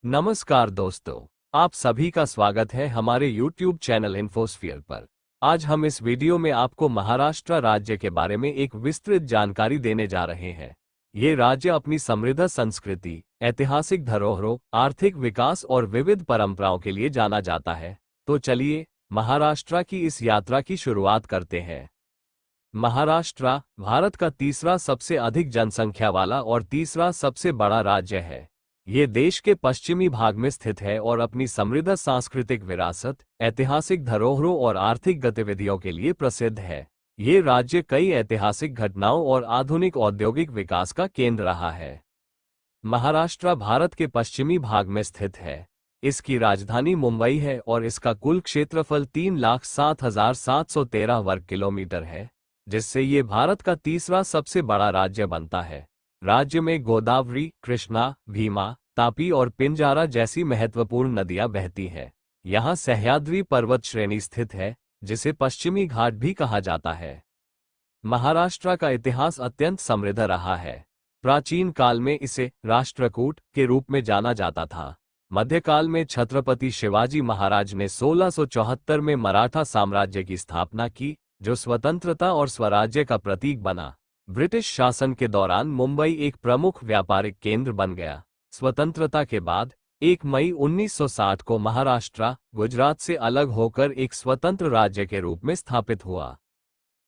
नमस्कार दोस्तों, आप सभी का स्वागत है हमारे YouTube चैनल इन्फोस्फीयर पर। आज हम इस वीडियो में आपको महाराष्ट्र राज्य के बारे में एक विस्तृत जानकारी देने जा रहे हैं। ये राज्य अपनी समृद्ध संस्कृति, ऐतिहासिक धरोहरों, आर्थिक विकास और विविध परंपराओं के लिए जाना जाता है। तो चलिए महाराष्ट्र की इस यात्रा की शुरुआत करते हैं। महाराष्ट्र भारत का तीसरा सबसे अधिक जनसंख्या वाला और तीसरा सबसे बड़ा राज्य है। ये देश के पश्चिमी भाग में स्थित है और अपनी समृद्ध सांस्कृतिक विरासत, ऐतिहासिक धरोहरों और आर्थिक गतिविधियों के लिए प्रसिद्ध है। ये राज्य कई ऐतिहासिक घटनाओं और आधुनिक औद्योगिक विकास का केंद्र रहा है। महाराष्ट्र भारत के पश्चिमी भाग में स्थित है। इसकी राजधानी मुंबई है और इसका कुल क्षेत्रफल 3,07,713 वर्ग किलोमीटर है, जिससे ये भारत का तीसरा सबसे बड़ा राज्य बनता है। राज्य में गोदावरी, कृष्णा, भीमा, तापी और पिंजारा जैसी महत्वपूर्ण नदियां बहती हैं। यहाँ सह्याद्री पर्वत श्रेणी स्थित है, जिसे पश्चिमी घाट भी कहा जाता है। महाराष्ट्र का इतिहास अत्यंत समृद्ध रहा है। प्राचीन काल में इसे राष्ट्रकूट के रूप में जाना जाता था। मध्यकाल में छत्रपति शिवाजी महाराज ने 1674 में मराठा साम्राज्य की स्थापना की, जो स्वतंत्रता और स्वराज्य का प्रतीक बना। ब्रिटिश शासन के दौरान मुंबई एक प्रमुख व्यापारिक केंद्र बन गया। स्वतंत्रता के बाद 1 मई 1960 को महाराष्ट्र गुजरात से अलग होकर एक स्वतंत्र राज्य के रूप में स्थापित हुआ।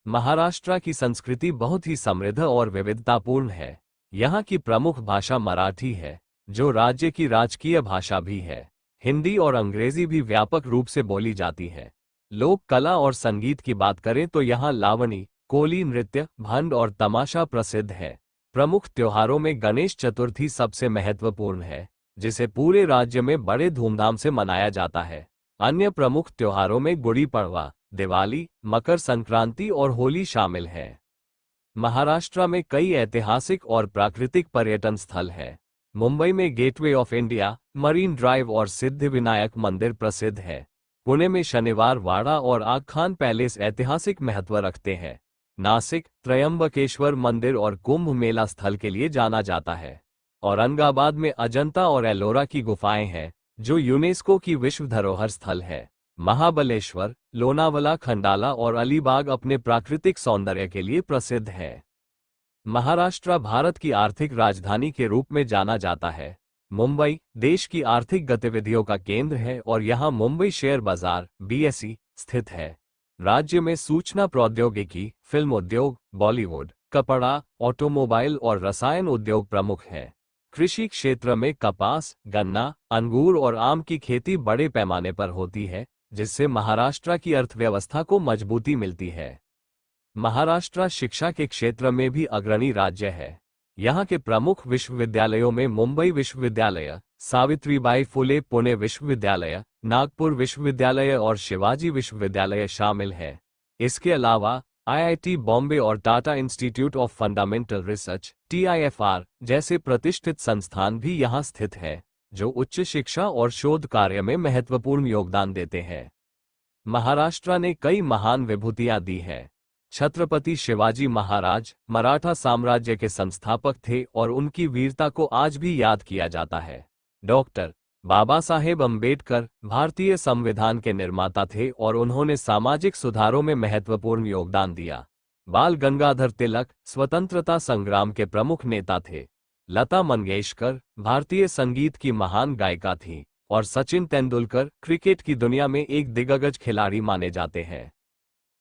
महाराष्ट्र की संस्कृति बहुत ही समृद्ध और विविधतापूर्ण है। यहाँ की प्रमुख भाषा मराठी है, जो राज्य की राजकीय भाषा भी है। हिंदी और अंग्रेजी भी व्यापक रूप से बोली जाती है। लोक कला और संगीत की बात करें तो यहाँ लावणी, कोली नृत्य, भंड और तमाशा प्रसिद्ध है। प्रमुख त्योहारों में गणेश चतुर्थी सबसे महत्वपूर्ण है, जिसे पूरे राज्य में बड़े धूमधाम से मनाया जाता है। अन्य प्रमुख त्योहारों में गुड़ी पड़वा, दिवाली, मकर संक्रांति और होली शामिल है। महाराष्ट्र में कई ऐतिहासिक और प्राकृतिक पर्यटन स्थल हैं। मुंबई में gateway of India, marine drive और सिद्धिविनायक मंदिर प्रसिद्ध है। पुणे में शनिवार वाड़ा और आखान पैलेस ऐतिहासिक महत्व रखते हैं। नासिक त्रयंबकेश्वर मंदिर और कुंभ मेला स्थल के लिए जाना जाता है। औरंगाबाद में अजंता और एलोरा की गुफाएं हैं, जो यूनेस्को की विश्व धरोहर स्थल है। महाबलेश्वर, लोनावला, खंडाला और अलीबाग अपने प्राकृतिक सौंदर्य के लिए प्रसिद्ध है। महाराष्ट्र भारत की आर्थिक राजधानी के रूप में जाना जाता है। मुंबई देश की आर्थिक गतिविधियों का केंद्र है और यहाँ मुंबई शेयर बाजार (BSE) स्थित है। राज्य में सूचना प्रौद्योगिकी, फिल्म उद्योग, बॉलीवुड, कपड़ा, ऑटोमोबाइल और रसायन उद्योग प्रमुख हैं। कृषि क्षेत्र में कपास, गन्ना, अंगूर और आम की खेती बड़े पैमाने पर होती है, जिससे महाराष्ट्र की अर्थव्यवस्था को मजबूती मिलती है। महाराष्ट्र शिक्षा के क्षेत्र में भी अग्रणी राज्य है। यहाँ के प्रमुख विश्वविद्यालयों में मुंबई विश्वविद्यालय, सावित्रीबाई फुले पुणे विश्वविद्यालय, नागपुर विश्वविद्यालय और शिवाजी विश्वविद्यालय शामिल है। इसके अलावा IIT बॉम्बे और Tata institute of fundamental research (TIFR) जैसे प्रतिष्ठित संस्थान भी यहाँ स्थित है, जो उच्च शिक्षा और शोध कार्य में महत्वपूर्ण योगदान देते हैं। महाराष्ट्र ने कई महान विभूतियां दी हैं। छत्रपति शिवाजी महाराज मराठा साम्राज्य के संस्थापक थे और उनकी वीरता को आज भी याद किया जाता है। डॉक्टर बाबा साहेब अम्बेडकर भारतीय संविधान के निर्माता थे और उन्होंने सामाजिक सुधारों में महत्वपूर्ण योगदान दिया। बाल गंगाधर तिलक स्वतंत्रता संग्राम के प्रमुख नेता थे। लता मंगेशकर भारतीय संगीत की महान गायिका थीं और सचिन तेंदुलकर क्रिकेट की दुनिया में एक दिग्गज खिलाड़ी माने जाते हैं।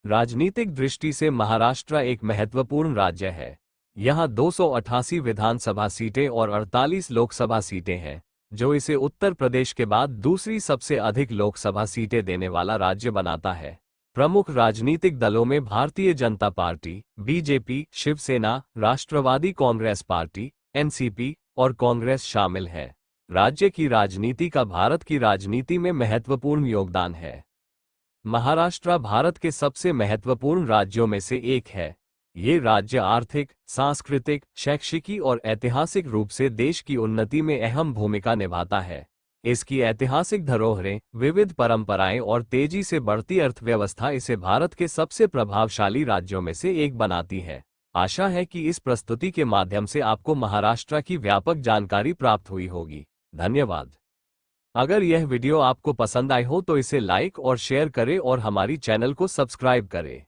राजनीतिक दृष्टि से महाराष्ट्र एक महत्वपूर्ण राज्य है। यहाँ 288 विधानसभा सीटें और 48 लोकसभा सीटें हैं, जो इसे उत्तर प्रदेश के बाद दूसरी सबसे अधिक लोकसभा सीटें देने वाला राज्य बनाता है। प्रमुख राजनीतिक दलों में भारतीय जनता पार्टी (BJP), शिवसेना, राष्ट्रवादी कांग्रेस पार्टी (NCP) और कांग्रेस शामिल है। राज्य की राजनीति का भारत की राजनीति में महत्वपूर्ण योगदान है। महाराष्ट्र भारत के सबसे महत्वपूर्ण राज्यों में से एक है। ये राज्य आर्थिक, सांस्कृतिक, शैक्षिकी और ऐतिहासिक रूप से देश की उन्नति में अहम भूमिका निभाता है। इसकी ऐतिहासिक धरोहरें, विविध परंपराएं और तेजी से बढ़ती अर्थव्यवस्था इसे भारत के सबसे प्रभावशाली राज्यों में से एक बनाती है। आशा है कि इस प्रस्तुति के माध्यम से आपको महाराष्ट्र की व्यापक जानकारी प्राप्त हुई होगी। धन्यवाद। अगर यह वीडियो आपको पसंद आई हो तो इसे लाइक और शेयर करें और हमारी चैनल को सब्सक्राइब करें।